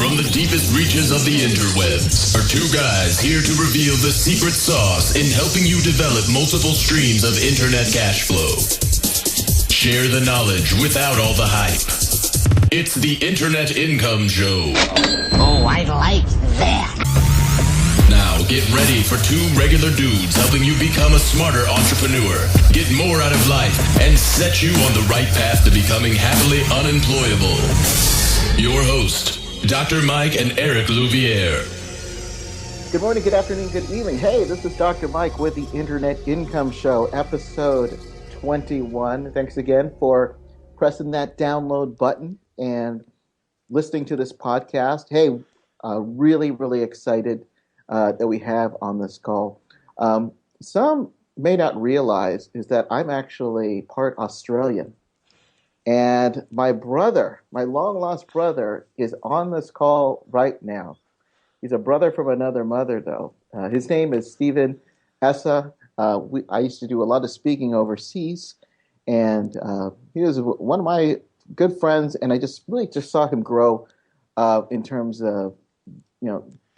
From the deepest reaches of the interwebs are two guys here to reveal the secret sauce in helping you develop multiple streams of internet cash flow. Share the knowledge without all the hype. It's the Internet Income Show. Oh, I like that. Now get ready for two regular dudes helping you become a smarter entrepreneur, get more out of life, and set you on the right path to becoming happily unemployable. Your host, Dr. Mike and Eric Louviere. Good morning, good afternoon, good evening. Hey, this is Dr. Mike with the Internet Income Show, episode 21. Thanks again for pressing that download button and listening to this podcast. Hey, really excited that we have on this call. Some may not realize is that I'm actually part Australian. And my brother, my long-lost brother, is on this call right now. He's a brother from another mother, though. His name is Stephen Essa. I used to do a lot of speaking overseas, and he was one of my good friends, and I just saw him grow in terms of,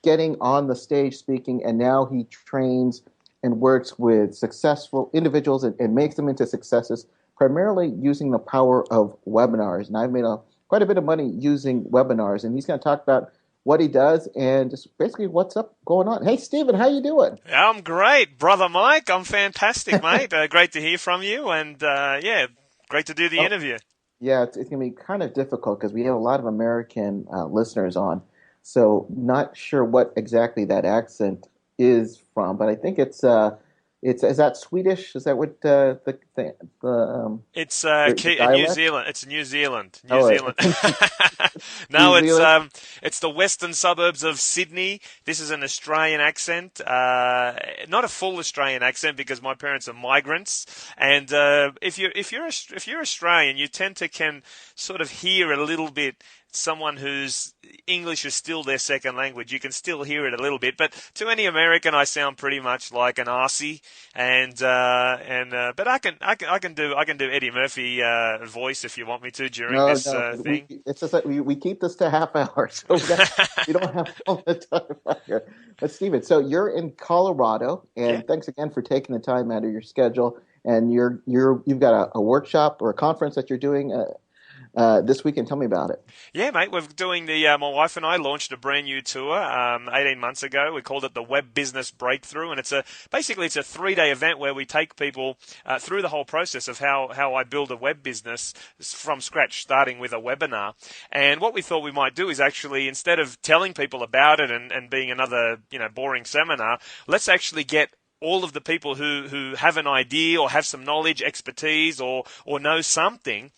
getting on the stage speaking, and now he trains and works with successful individuals and makes them into successes, primarily using the power of webinars. And I've made quite a bit of money using webinars, and he's going to talk about what he does and just basically what's going on. Hey, Stephen, how you doing? I'm great, Brother Mike. I'm fantastic, mate. Great to hear from you, and great to do the interview. Yeah, it's going to be kind of difficult because we have a lot of American listeners on, so not sure what exactly that accent is from, but I think is that Swedish? Is that what It's New Zealand. It's New Zealand. New Zealand. No, New Zealand? It's the western suburbs of Sydney. This is an Australian accent, not a full Australian accent because my parents are migrants. And if you're Australian, you tend to can sort of hear a little bit. Someone whose English is still their second language, you can still hear it a little bit. But to any American, I sound pretty much like an Aussie, but I can do Eddie Murphy voice if you want me to during this thing. It's just that we keep this to half hour, so we don't have all the time here. But Stephen, so you're in Colorado, and thanks again for taking the time out of your schedule. And you've got a workshop or a conference that you're doing this weekend. Tell me about it. Yeah, mate, we're doing my wife and I launched a brand new tour 18 months ago. We called it the Web Business Breakthrough, and it's a 3-day event where we take people through the whole process of how I build a web business from scratch, starting with a webinar. And what we thought we might do is actually, instead of telling people about it and being another boring seminar, let's actually get all of the people who have an idea or have some knowledge, expertise, or know something.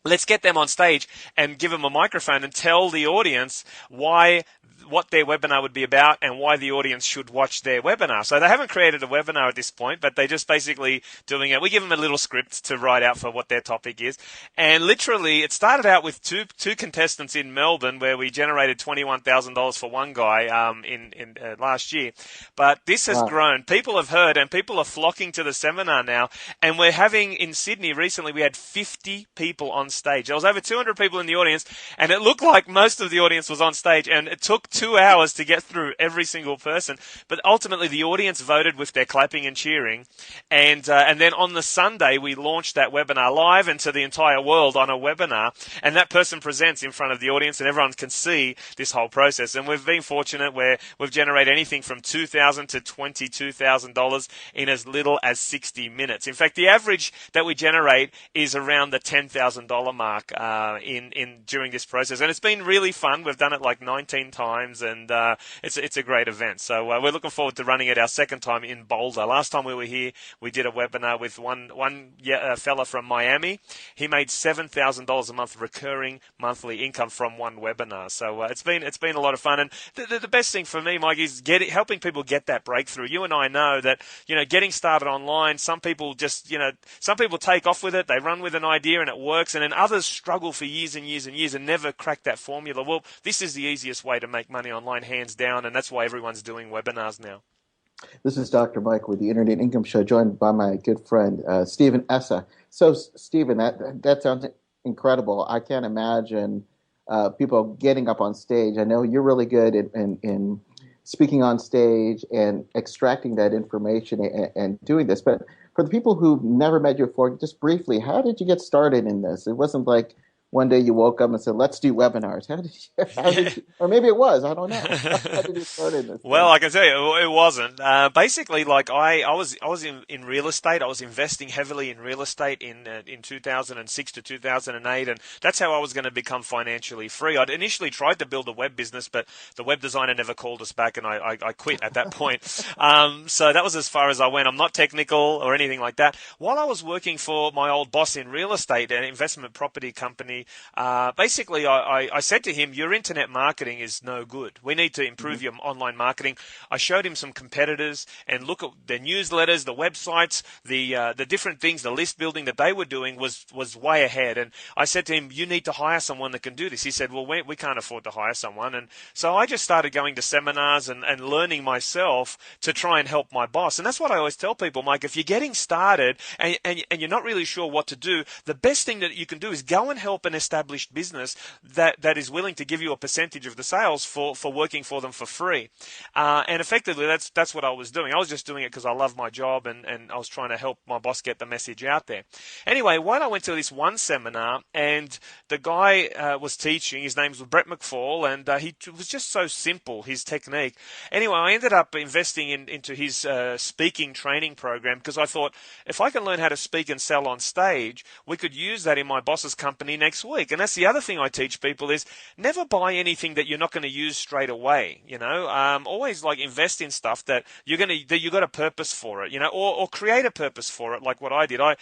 Let's get them on stage and give them a microphone and tell the audience what their webinar would be about and why the audience should watch their webinar. So they haven't created a webinar at this point, but they're just basically doing it. We give them a little script to write out for what their topic is. And literally, it started out with two contestants in Melbourne where we generated $21,000 for one guy in last year. But this has grown. People have heard and people are flocking to the seminar now. And we're having in Sydney recently, we had 50 people on stage. There was over 200 people in the audience, and it looked like most of the audience was on stage, and it took 2 hours to get through every single person. But ultimately, the audience voted with their clapping and cheering. And then on the Sunday, we launched that webinar live and to the entire world on a webinar. And that person presents in front of the audience, and everyone can see this whole process. And we've been fortunate where we've generated anything from $2,000 to $22,000 in as little as 60 minutes. In fact, the average that we generate is around the $10,000 mark during this process. And it's been really fun. We've done it like 19 times. And it's a great event. So we're looking forward to running it our second time in Boulder. Last time we were here, we did a webinar with one fella from Miami. He made $7,000 a month recurring monthly income from one webinar. So it's been a lot of fun. And the best thing for me, Mike, is helping people get that breakthrough. You and I know that getting started online. Some people take off with it. They run with an idea and it works, and then others struggle for years and years and years and never crack that formula. Well, this is the easiest way to make money online, hands down, and that's why everyone's doing webinars now. This is Dr. Mike with the Internet Income Show, joined by my good friend, Stephen Essa. So, Stephen, that sounds incredible. I can't imagine people getting up on stage. I know you're really good in speaking on stage and extracting that information and doing this. But for the people who've never met you before, just briefly, how did you get started in this? It wasn't like one day you woke up and said, "Let's do webinars." How did how Yeah. did you, or maybe it was, I don't know. How did you start in this Well, thing? I can tell you, it wasn't. Basically, like I was in real estate. I was investing heavily in real estate in 2006 to 2008, and that's how I was going to become financially free. I'd initially tried to build a web business, but the web designer never called us back, and I quit at that point. So that was as far as I went. I'm not technical or anything like that. While I was working for my old boss in real estate, an investment property company, basically I said to him, "Your internet marketing is no good. We need to improve your online marketing." I showed him some competitors and look at their newsletters, the websites, the different things, the list building that they were doing was way ahead. And I said to him, "You need to hire someone that can do this." He said, "Well, we can't afford to hire someone." And so I just started going to seminars and learning myself to try and help my boss. And that's what I always tell people, Mike, if you're getting started and you're not really sure what to do, the best thing that you can do is go and help an established business that is willing to give you a percentage of the sales for working for them for free. And effectively, that's what I was doing. I was just doing it because I love my job and I was trying to help my boss get the message out there. Anyway, when I went to this one seminar and the guy was teaching, his name was Brett McFall, and he was just so simple, his technique. Anyway, I ended up investing into his speaking training program because I thought if I can learn how to speak and sell on stage, we could use that in my boss's company next week. And that's the other thing I teach people is never buy anything that you're not going to use straight away. Always like invest in stuff that you got a purpose for it, or create a purpose for it. Like what I did, I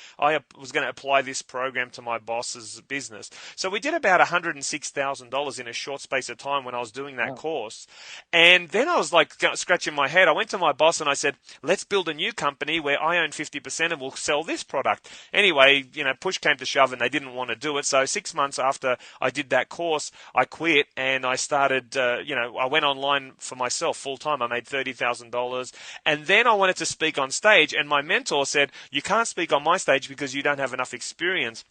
was going to apply this program to my boss's business. So we did about $106,000 in a short space of time when I was doing that Wow. course. And then I was like scratching my head. I went to my boss and I said, "Let's build a new company where I own 50% and we'll sell this product." Anyway, push came to shove and they didn't want to do it. So 6 months after I did that course, I quit and I started, I went online for myself full time. I made $30,000. And then I wanted to speak on stage. And my mentor said, "You can't speak on my stage because you don't have enough experience."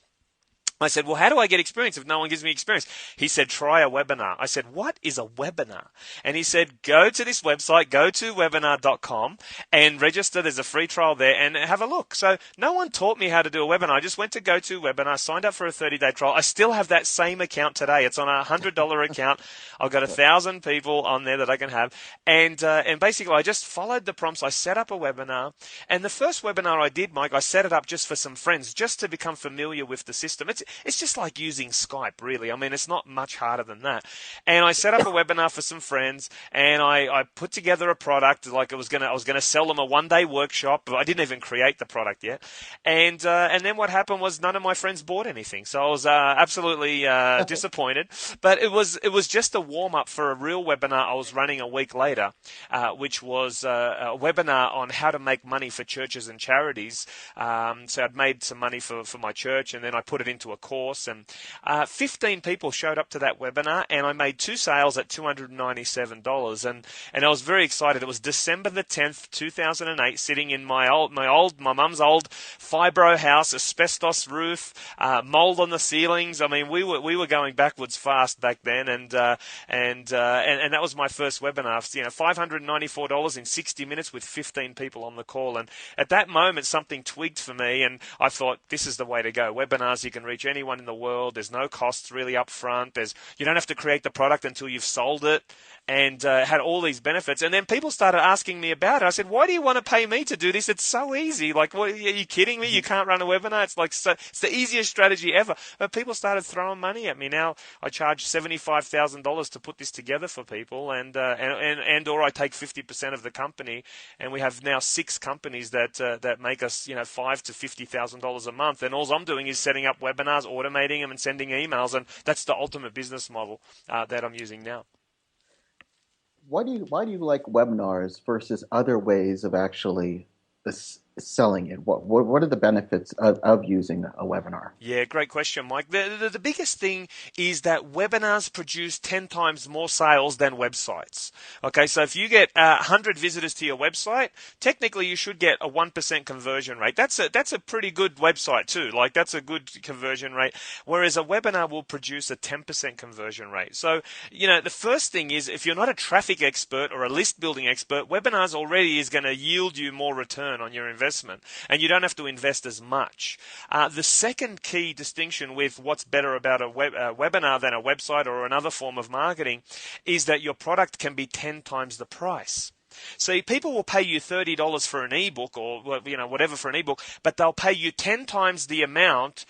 I said, "Well, how do I get experience if no one gives me experience?" He said, "Try a webinar." I said, "What is a webinar?" And he said, "Go to this website, go to webinar.com and register. There's a free trial there and have a look." So no one taught me how to do a webinar. I just went to go to webinar, signed up for a 30-day trial. I still have that same account today. It's on a $100 account. I've got 1,000 people on there that I can have. And basically I just followed the prompts. I set up a webinar. And the first webinar I did, Mike, I set it up just for some friends, just to become familiar with the system. It's just like using Skype, really. I mean, it's not much harder than that. And I set up a webinar for some friends, and I put together a product. Like I was gonna sell them a 1-day workshop. But I didn't even create the product yet. And then what happened was none of my friends bought anything. So I was absolutely disappointed. But it was just a warm up for a real webinar I was running a week later, which was a webinar on how to make money for churches and charities. So I'd made some money for my church, and then I put it into a course. And 15 people showed up to that webinar, and I made 2 sales at $297. And I was very excited. It was December the 10th, 2008, sitting in my mum's old fibro house, asbestos roof, mold on the ceilings. I mean, we were going backwards fast back then, and that was my first webinar. $594 in 60 minutes with 15 people on the call. And at that moment, something twigged for me, and I thought, this is the way to go. Webinars, you can reach anyone in the world. There's no costs really up front. You don't have to create the product until you've sold it, and had all these benefits. And then people started asking me about it. I said, "Why do you want to pay me to do this? It's so easy. Like, what, are you kidding me? You can't run a webinar. It's like it's the easiest strategy ever." But people started throwing money at me. Now I charge $75,000 to put this together for people, and or I take 50% of the company, and we have now 6 companies that make us $5,000 to $50,000 a month. And all I'm doing is setting up webinars, automating them, and sending emails. And that's the ultimate business model that I'm using now. Why do you like webinars versus other ways of actually selling it? What are the benefits of using a webinar? Yeah, great question, Mike. The biggest thing is that webinars produce 10 times more sales than websites. Okay, so if you get 100 visitors to your website, technically you should get a 1% conversion rate. That's a pretty good website too. Like that's a good conversion rate. Whereas a webinar will produce a 10% conversion rate. So, the first thing is if you're not a traffic expert or a list building expert, webinars already is going to yield you more return on your investment and you don't have to invest as much. The second key distinction with what's better about a webinar than a website or another form of marketing is that your product can be 10 times the price. See, people will pay you $30 for an ebook or whatever for an ebook, but they'll pay you 10 times the amount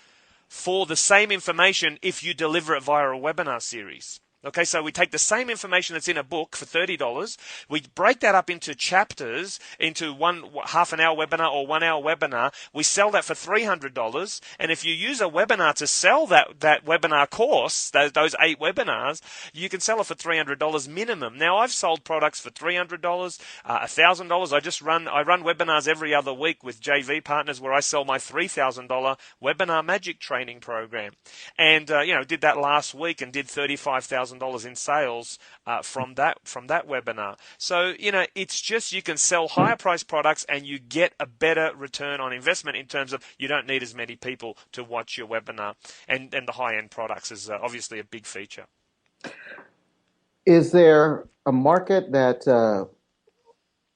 for the same information if you deliver it via a webinar series. Okay, so we take the same information that's in a book for $30, we break that up into chapters, into one half an hour webinar or 1 hour webinar, we sell that for $300, and if you use a webinar to sell that webinar course, those 8 webinars, you can sell it for $300 minimum. Now, I've sold products for $300, $1,000. I run webinars every other week with JV partners where I sell my $3,000 webinar magic training program, and did that last week and did $35,000 in sales from that webinar. So it's just you can sell higher priced products and you get a better return on investment in terms of you don't need as many people to watch your webinar, and the high end products is obviously a big feature. Is there a market that the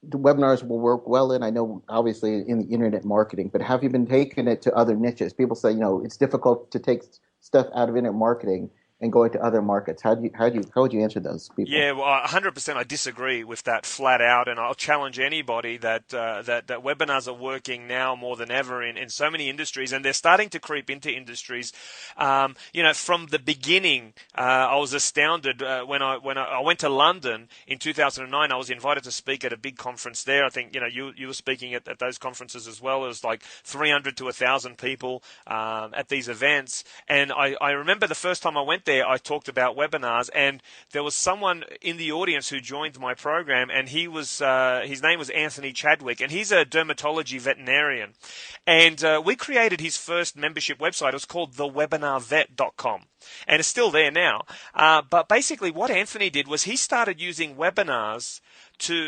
webinars will work well in? I know obviously in the internet marketing, but have you been taking it to other niches? People say it's difficult to take stuff out of internet marketing and go into other markets. How would you answer those people? Yeah, well, 100% I disagree with that flat out, and I'll challenge anybody that webinars are working now more than ever in so many industries, and they're starting to creep into industries. From the beginning, I was astounded when I went to London in 2009. I was invited to speak at a big conference there. I think you were speaking at those conferences as well. It was like 300 to 1,000 people at these events, and I remember the first time I went there, I talked about webinars, and there was someone in the audience who joined my program, and he was his name was Anthony Chadwick, and he's a dermatology veterinarian, and we created his first membership website. It was called thewebinarvet.com, and it's still there now. But basically, what Anthony did was he started using webinars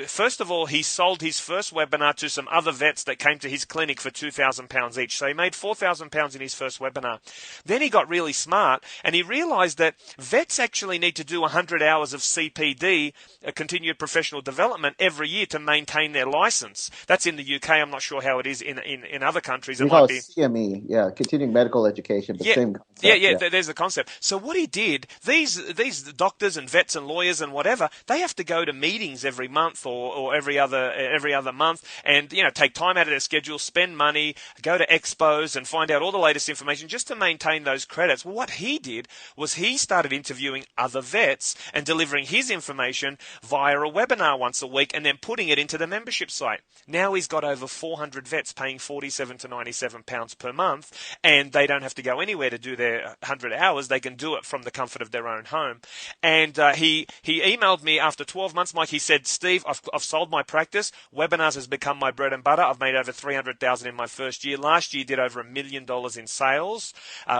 first of all, he sold his first webinar to some other vets that came to his clinic for £2,000 each. So he made £4,000 in his first webinar. Then he got really smart and he realized that vets actually need to do 100 hours of CPD, continued professional development, every year to maintain their license. That's in the UK. I'm not sure how it is in other countries. We call it CME, continuing medical education, but same concept. Yeah, there's the concept. So what he did, these doctors and vets and lawyers and whatever, they have to go to meetings every month or every other month, and take time out of their schedule, spend money, go to expos and find out all the latest information just to maintain those credits. Well, what he did was he started interviewing other vets and delivering his information via a webinar once a week and then putting it into the membership site. Now he's got over 400 vets paying £47 to £97 per month, and they don't have to go anywhere to do their 100 hours. They can do it from the comfort of their own home. And he emailed me after 12 months, Mike. He said, Steve, I've sold my practice. Webinars has become my bread and butter. I've made over $300,000 in my first year. Last year, did over $1 million in sales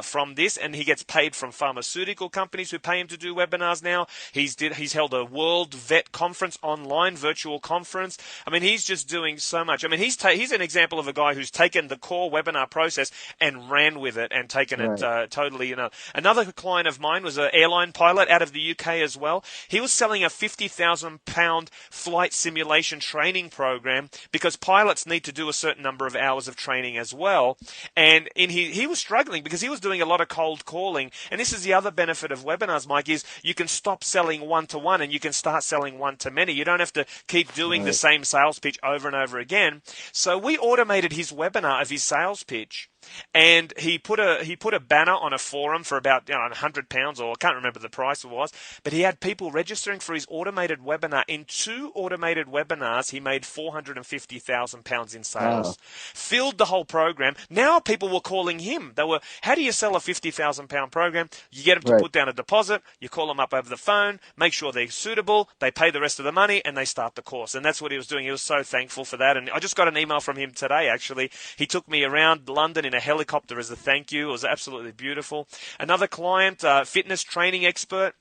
from this, and he gets paid from pharmaceutical companies who pay him to do webinars now. He's held a World Vet Conference online, virtual conference. I mean, he's just doing so much. I mean, he's an example of a guy who's taken the core webinar process and ran with it and taken it totally. Another client of mine was an airline pilot out of the UK as well. He was selling a £50,000 flight simulation training program because pilots need to do a certain number of hours of training as well. And he was struggling because he was doing a lot of cold calling. And this is the other benefit of webinars, Mike, is you can stop selling one-to-one and you can start selling one-to-many. You don't have to keep doing the same sales pitch over and over again. So we automated his webinar of his sales pitch and he put a banner on a forum for about £100, or I can't remember the price it was, but he had people registering for his automated webinar. In 2 automated webinars, he made £450,000 in sales. Wow. Filled the whole program. Now people were calling him. They were, how do you sell a £50,000 program? You get them to Right. put down a deposit, you call them up over the phone, make sure they're suitable, they pay the rest of the money, and they start the course. And that's what he was doing. He was so thankful for that. And I just got an email from him today, actually. He took me around London in a helicopter as a thank you. It was absolutely beautiful. Another client, fitness training expert.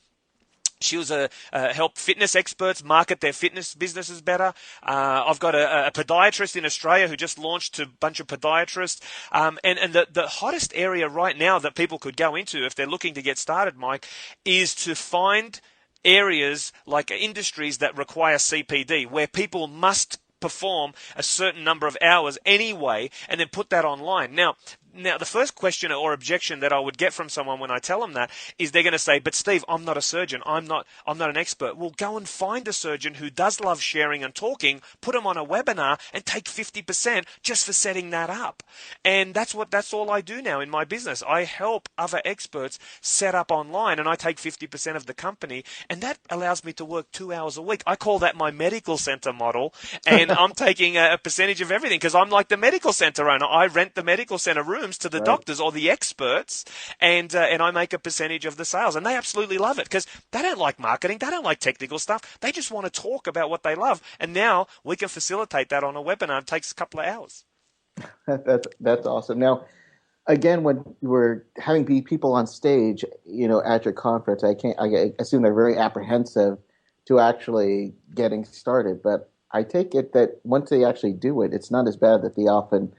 She was help fitness experts market their fitness businesses better. I've got a podiatrist in Australia who just launched to a bunch of podiatrists. And the hottest area right now that people could go into if they're looking to get started, Mike, is to find areas like industries that require CPD, where people must perform a certain number of hours anyway, and then put that online. Now, the first question or objection that I would get from someone when I tell them that is they're going to say, but Steve, I'm not a surgeon. I'm not an expert. Well, go and find a surgeon who does love sharing and talking, put them on a webinar and take 50% just for setting that up. And that's all I do now in my business. I help other experts set up online, and I take 50% of the company, and that allows me to work 2 hours a week. I call that my medical center model, and I'm taking a percentage of everything because I'm like the medical center owner. I rent the medical center rooms to the doctors or the experts, and I make a percentage of the sales, and they absolutely love it because they don't like marketing, they don't like technical stuff, they just want to talk about what they love, and now we can facilitate that on a webinar. It takes a couple of hours. That's awesome. Now, again, when we're having people on stage, at your conference, I assume they're very apprehensive to actually getting started, but I take it that once they actually do it, it's not as bad that they often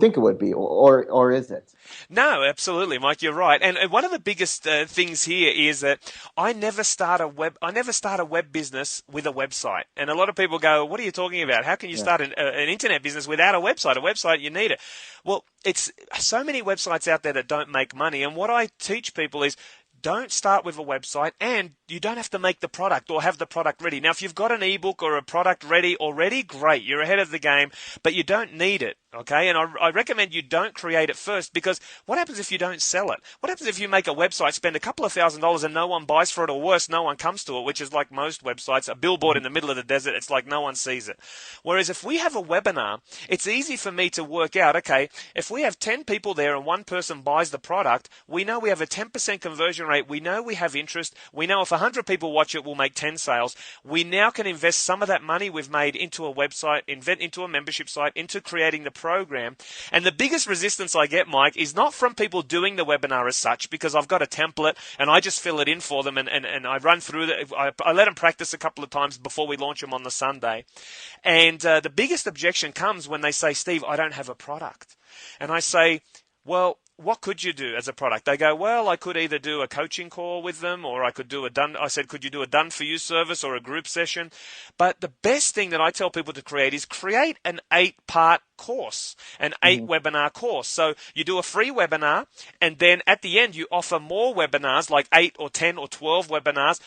think it would be, or is it? No, absolutely, Mike. You're right. And one of the biggest things here is that I never start a web business with a website. And a lot of people go, "What are you talking about? How can you start an internet business without a website? A website, you need it." Well, it's so many websites out there that don't make money. And what I teach people is, don't start with a website, and you don't have to make the product or have the product ready. Now, if you've got an ebook or a product ready already, great, you're ahead of the game, but you don't need it, okay? And I recommend you don't create it first, because what happens if you don't sell it? What happens if you make a website, spend a couple of $1,000s, and no one buys for it, or worse, no one comes to it, which is like most websites, a billboard in the middle of the desert, it's like no one sees it. Whereas if we have a webinar, it's easy for me to work out, okay, if we have 10 people there and one person buys the product, we know we have a 10% conversion rate. We know we have interest. We know if 100 people watch it, we'll make 10 sales. We now can invest some of that money we've made into a website, into a membership site, into creating the program. And the biggest resistance I get, Mike, is not from people doing the webinar as such, because I've got a template and I just fill it in for them, and I run through it. I let them practice a couple of times before we launch them on the Sunday. And the biggest objection comes when they say, Steve, I don't have a product. And I say, well, what could you do as a product? They go, well, I could either do a coaching call with them, or I could do I said, could you do a done for you service or a group session? But the best thing that I tell people to create is create an 8-part course, an 8-webinar course. So you do a free webinar, and then at the end you offer more webinars, like 8 or 10 or 12 webinars.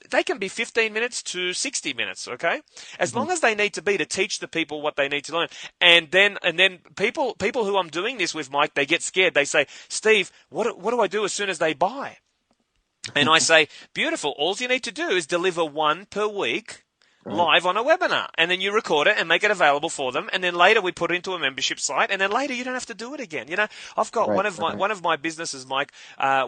They can be 15 minutes to 60 minutes, okay? As long as they need to be to teach the people what they need to learn. And then people who I'm doing this with, Mike, they get scared. They say, Steve, what do I do as soon as they buy? And I say, beautiful. All you need to do is deliver one per week live on a webinar, and then you record it and make it available for them, and then later we put it into a membership site, and then later you don't have to do it again. I've got one of my businesses, Mike.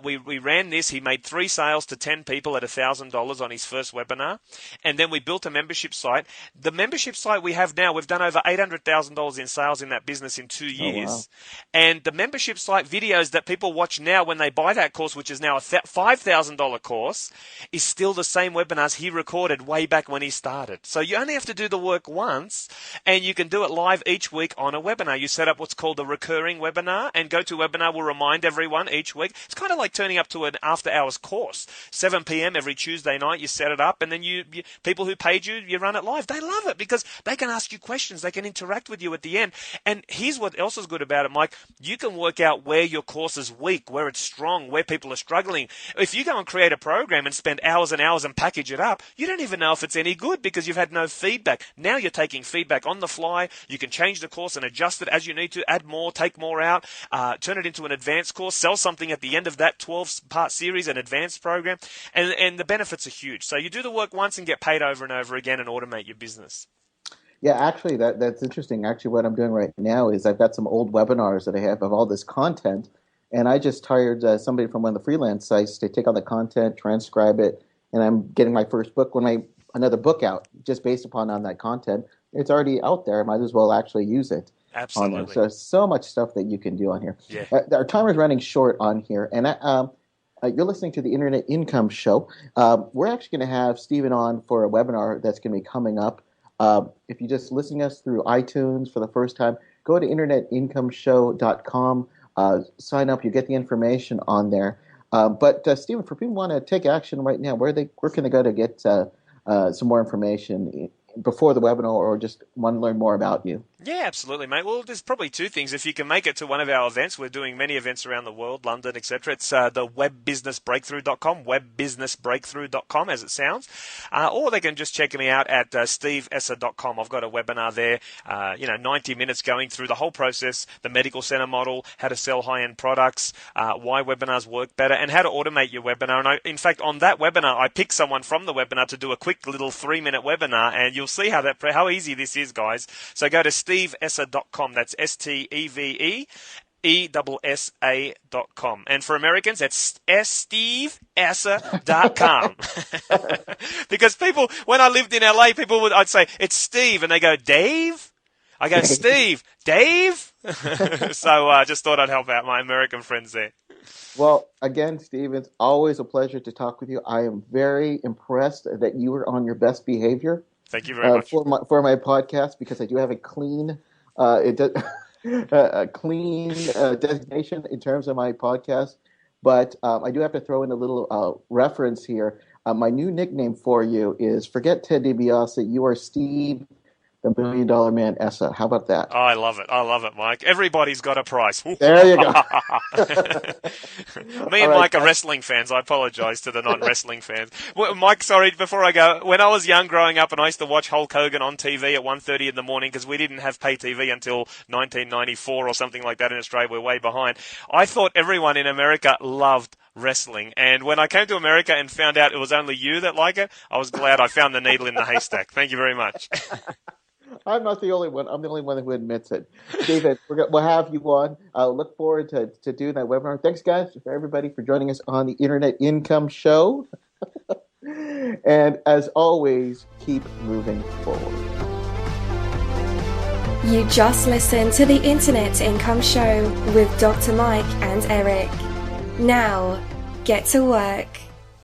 We ran this. He made 3 sales to 10 people at $1,000 on his first webinar, and then we built a membership site. The membership site we have now, we've done over $800,000 in sales in that business in 2 years. Oh, wow. And the membership site videos that people watch now when they buy that course, which is now a $5,000 course, is still the same webinars he recorded way back when he started. So you only have to do the work once, and you can do it live each week on a webinar. You set up what's called a recurring webinar, and GoToWebinar will remind everyone each week. It's kind of like turning up to an after-hours course. 7 p.m. every Tuesday night, you set it up, and then you people who paid you run it live. They love it because they can ask you questions. They can interact with you at the end. And here's what else is good about it, Mike. You can work out where your course is weak, where it's strong, where people are struggling. If you go and create a program and spend hours and hours and package it up, you don't even know if it's any good because because you've had no feedback. Now you're taking feedback on the fly. You can change the course and adjust it as you need to, add more, take more out, turn it into an advanced course, sell something at the end of that 12-part series, an advanced program, and the benefits are huge. So you do the work once and get paid over and over again and automate your business. Yeah, actually, that's interesting. Actually, what I'm doing right now is I've got some old webinars that I have of all this content, and I just hired somebody from one of the freelance sites to take all the content, transcribe it, and I'm getting my first book, another book out, just based upon on that content. It's already out there. I might as well actually use it. Absolutely. On there. So much stuff that you can do on here. Yeah. Our timer's running short on here, and you're listening to the Internet Income Show. We're actually going to have Stephen on for a webinar that's going to be coming up. If you're just listening to us through iTunes for the first time, go to internetincomeshow.com, sign up. You get the information on there. But Stephen, for people who want to take action right now, where can they go to get some more information before the webinar, or just want to learn more about you? Yeah, absolutely, mate. Well, there's probably two things. If you can make it to one of our events, we're doing many events around the world, London, etc. It's the webbusinessbreakthrough.com, webbusinessbreakthrough.com, as it sounds. Or they can just check me out at steveessa.com. I've got a webinar there, 90 minutes going through the whole process, the medical center model, how to sell high-end products, why webinars work better, and how to automate your webinar. And in fact, on that webinar, I picked someone from the webinar to do a quick little 3-minute webinar, and you'll see how easy this is, guys. So go to steveessa.com. That's STEVEEESSA.com. And for Americans, that's steveessa.com. Because people, when I lived in LA, I'd say, it's Steve, and they go, Dave? I go, Steve, Dave? So I just thought I'd help out my American friends there. Well, again, Steve, it's always a pleasure to talk with you. I am very impressed that you were on your best behavior. Thank you very much. For my podcast, because I do have a clean designation in terms of my podcast. But I do have to throw in a little reference here. My new nickname for you is, forget Ted DiBiase, you are Steve, the $1 Million Man Essa. How about that? Oh, I love it, Mike. Everybody's got a price. There you go. Me and Mike are wrestling fans. I apologize to the non-wrestling fans. Well, Mike, sorry, before I go, when I was young growing up and I used to watch Hulk Hogan on TV at 1:30 in the morning, because we didn't have pay TV until 1994 or something like that in Australia, we're way behind, I thought everyone in America loved wrestling. And when I came to America and found out it was only you that like it, I was glad I found the needle in the haystack. Thank you very much. I'm not the only one. I'm the only one who admits it. David, we'll have you on. I'll look forward to doing that webinar. Thanks, guys, for everybody for joining us on the Internet Income Show. And as always, keep moving forward. You just listened to the Internet Income Show with Dr. Mike and Eric. Now, get to work.